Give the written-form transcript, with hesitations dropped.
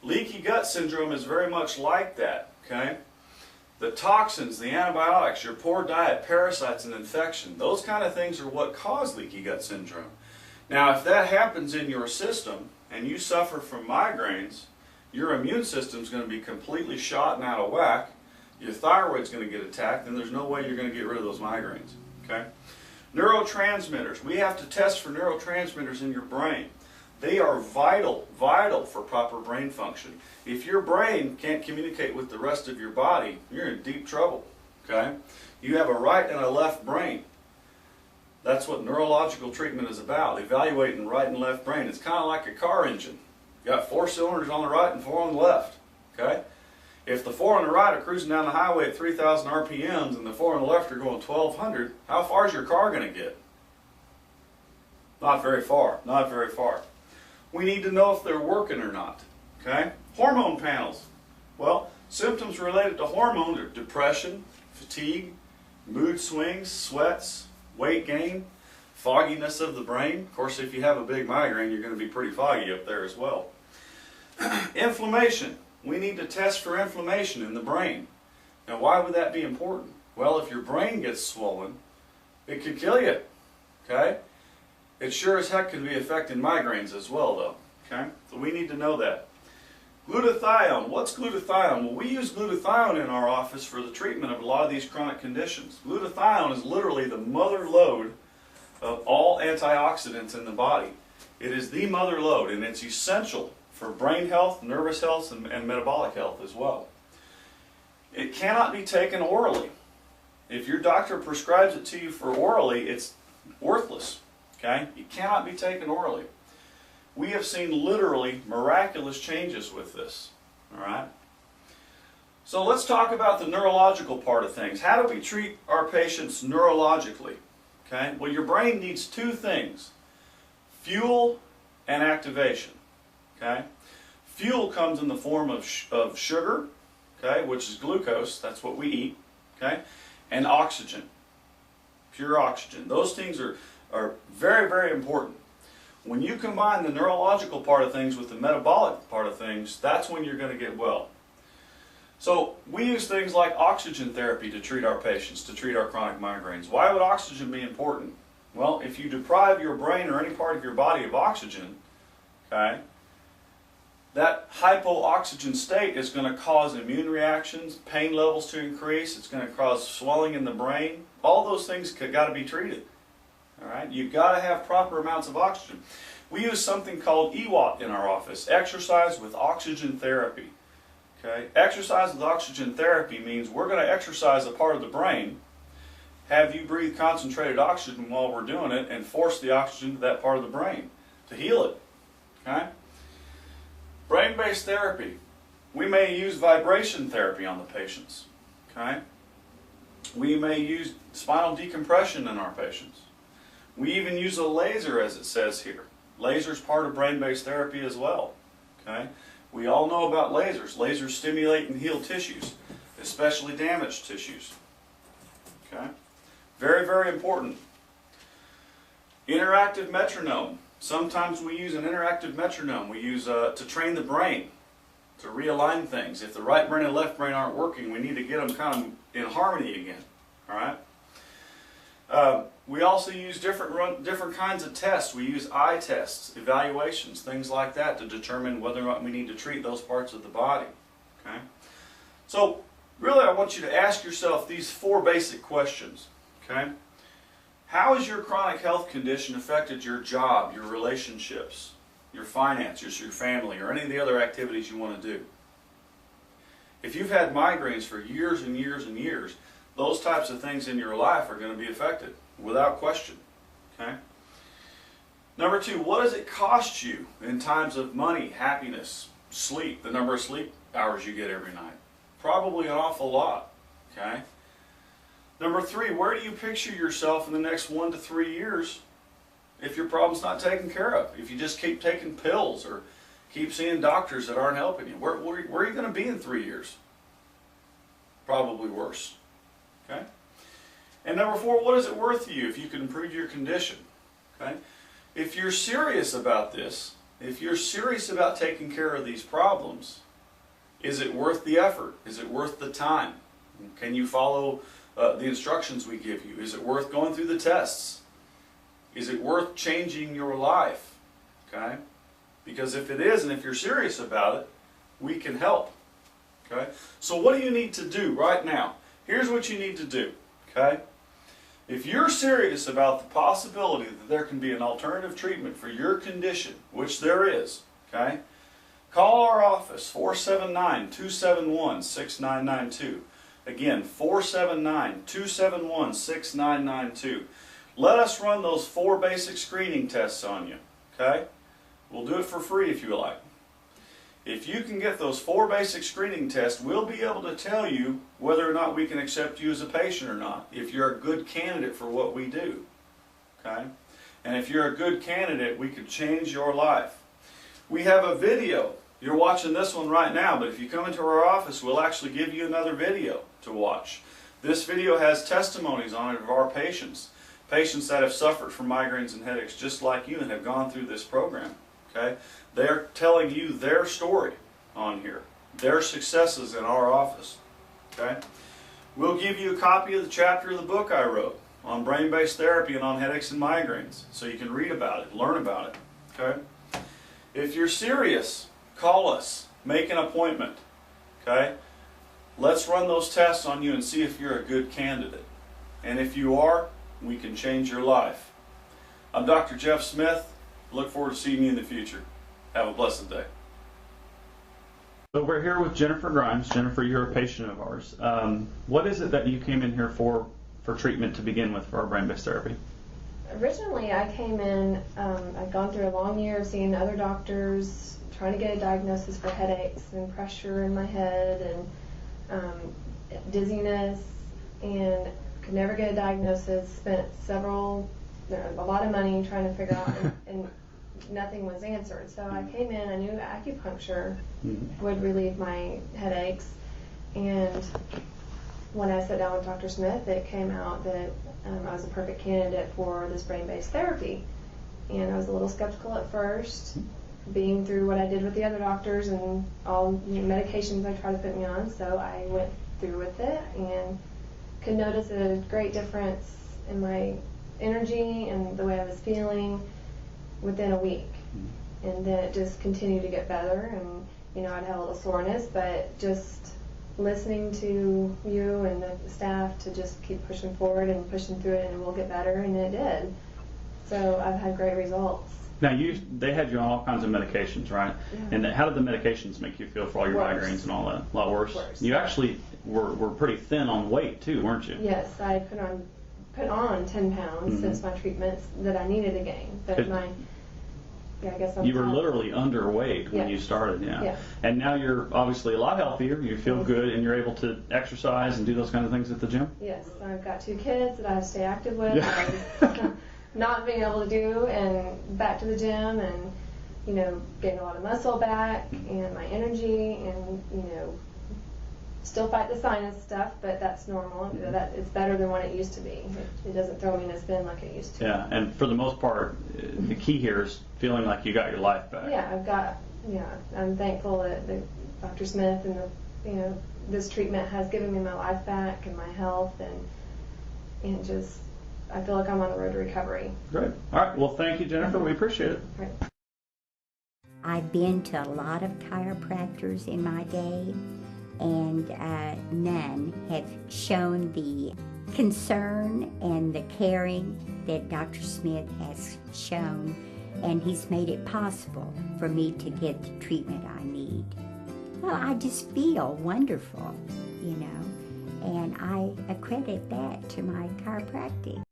Leaky gut syndrome is very much like that, okay? The toxins, the antibiotics, your poor diet, parasites, and infection, those kind of things are what cause leaky gut syndrome. Now, if that happens in your system and you suffer from migraines, your immune system is going to be completely shot and out of whack. Your thyroid's going to get attacked, and there's no way you're going to get rid of those migraines. Okay? Neurotransmitters. We have to test for neurotransmitters in your brain. They are vital for proper brain function. If your brain can't communicate with the rest of your body, you're in deep trouble. Okay? You have a right and a left brain. That's what neurological treatment is about, evaluating right and left brain. It's kind of like a car engine. You got 4 cylinders on the right and 4 on the left. Okay? If the 4 on the right are cruising down the highway at 3,000 RPMs and the 4 on the left are going 1,200, how far is your car going to get? Not very far. Not very far. We need to know if they're working or not. Okay? Hormone panels. Well, symptoms related to hormones are depression, fatigue, mood swings, sweats, weight gain, fogginess of the brain. Of course, if you have a big migraine, you're going to be pretty foggy up there as well. Inflammation. We need to test for inflammation in the brain. Now, why would that be important? Well, if your brain gets swollen, it could kill you. Okay? It sure as heck can be affecting migraines as well, though. Okay? So we need to know that. Glutathione. What's glutathione? Well, we use glutathione in our office for the treatment of a lot of these chronic conditions. Glutathione is literally the mother lode of all antioxidants in the body. It is the mother lode, and it's essential for brain health, nervous health, and metabolic health as well. It cannot be taken orally. If your doctor prescribes it to you for orally, it's worthless. Okay? It cannot be taken orally. We have seen literally miraculous changes with this. All right? So let's talk about the neurological part of things. How do we treat our patients neurologically? Okay? Well, your brain needs 2 things: fuel and activation. Okay? Fuel comes in the form of sugar, okay, which is glucose. That's what we eat. Okay? And oxygen, pure oxygen. Those things are very, very important. When you combine the neurological part of things with the metabolic part of things, that's when you're going to get well. So we use things like oxygen therapy to treat our patients, to treat our chronic migraines. Why would oxygen be important? Well, if you deprive your brain or any part of your body of oxygen, okay, that hypooxygen state is going to cause immune reactions, pain levels to increase. It's going to cause swelling in the brain. All those things got to be treated. All right, you've got to have proper amounts of oxygen. We use something called EWOT in our office, exercise with oxygen therapy. Okay, exercise with oxygen therapy means we're going to exercise a part of the brain, have you breathe concentrated oxygen while we're doing it, and force the oxygen to that part of the brain to heal it. Okay. Brain-based therapy. We may use vibration therapy on the patients. Okay? We may use spinal decompression in our patients. We even use a laser, as it says here. Laser is part of brain-based therapy as well. Okay? We all know about lasers. Lasers stimulate and heal tissues, especially damaged tissues. Okay? Very, very important. Interactive metronome. Sometimes we use an interactive metronome. We use to train the brain, to realign things. If the right brain and left brain aren't working, we need to get them kind of in harmony again. All right. We also use different kinds of tests. We use eye tests, evaluations, things like that to determine whether or not we need to treat those parts of the body. Okay. So really, I want you to ask yourself these 4 basic questions. Okay. How has your chronic health condition affected your job, your relationships, your finances, your family, or any of the other activities you want to do? If you've had migraines for years and years and years, those types of things in your life are going to be affected, without question. Okay? Number 2, what does it cost you in times of money, happiness, sleep, the number of sleep hours you get every night? Probably an awful lot. Okay? Number 3, where do you picture yourself in the next 1 to 3 years if your problem's not taken care of? If you just keep taking pills or keep seeing doctors that aren't helping you, where are you going to be in 3 years? Probably worse. Okay? And number 4, what is it worth to you if you can improve your condition? Okay? If you're serious about this, if you're serious about taking care of these problems, is it worth the effort? Is it worth the time? Can you follow the instructions we give you? Is it worth going through the tests? Is it worth changing your life? Okay? Because if it is, and if you're serious about it, we can help. Okay? So what do you need to do right now? Here's what you need to do. Okay? If you're serious about the possibility that there can be an alternative treatment for your condition, which there is, okay, call our office, 479-271-6992. Again, 479-271-6992. Let us run those 4 basic screening tests on you, okay? We'll do it for free if you like. If you can get those 4 basic screening tests, we'll be able to tell you whether or not we can accept you as a patient or not, if you're a good candidate for what we do, okay? And if you're a good candidate, we could change your life. We have a video. You're watching this one right now, but if you come into our office, we'll actually give you another video to watch. This video has testimonies on it of our patients that have suffered from migraines and headaches just like you and have gone through this program. Okay? They're telling you their story on here, their successes in our office. Okay? We'll give you a copy of the chapter of the book I wrote on brain-based therapy and on headaches and migraines, so you can read about it, learn about it. Okay? If you're serious, call us, make an appointment. Okay? Let's run those tests on you and see if you're a good candidate. And if you are, we can change your life. I'm Dr. Jeff Smith. Look forward to seeing you in the future. Have a blessed day. So we're here with Jennifer Grimes. Jennifer, you're a patient of ours. What is it that you came in here for treatment to begin with for our brain-based therapy? Originally, I came in, I'd gone through a long year of seeing other doctors, trying to get a diagnosis for headaches and pressure in my head and dizziness, and could never get a diagnosis. Spent a lot of money trying to figure out, and nothing was answered. So I came in, I knew acupuncture would relieve my headaches, and when I sat down with Dr. Smith, it came out that I was a perfect candidate for this brain-based therapy. And I was a little skeptical at first, being through what I did with the other doctors and all medications I tried to put me on. So I went through with it and could notice a great difference in my energy and the way I was feeling within a week. And then it just continued to get better, and I'd have a little soreness, but just listening to you and the staff to just keep pushing forward and pushing through it, and we'll get better, and it did. So I've had great results. Now, they had you on all kinds of medications, right? Yeah. And how did the medications make you feel for all your migraines and all that? A lot worse? Worse. You actually were pretty thin on weight too, weren't you? Yes, I put on 10 pounds since my treatments that I needed to gain. But I guess you were literally underweight when you started, yeah. And now you're obviously a lot healthier. You feel good, and you're able to exercise and do those kinds of things at the gym? Yes, I've got 2 kids that I have to stay active with. I was not being able to do, and back to the gym, and getting a lot of muscle back and my energy, and still fight the sinus stuff, but that's normal. That it's better than what it used to be. It doesn't throw me in a spin like it used to. Yeah, and for the most part, the key here is feeling like you got your life back. Yeah, I'm thankful that Dr. Smith and this treatment has given me my life back and my health, and just I feel like I'm on the road to recovery. Great. All right. Well, thank you, Jennifer. We appreciate it. Right. I've been to a lot of chiropractors in my day, and none have shown the concern and the caring that Dr. Smith has shown, and he's made it possible for me to get the treatment I need. Well, I just feel wonderful, and I accredit that to my chiropractic.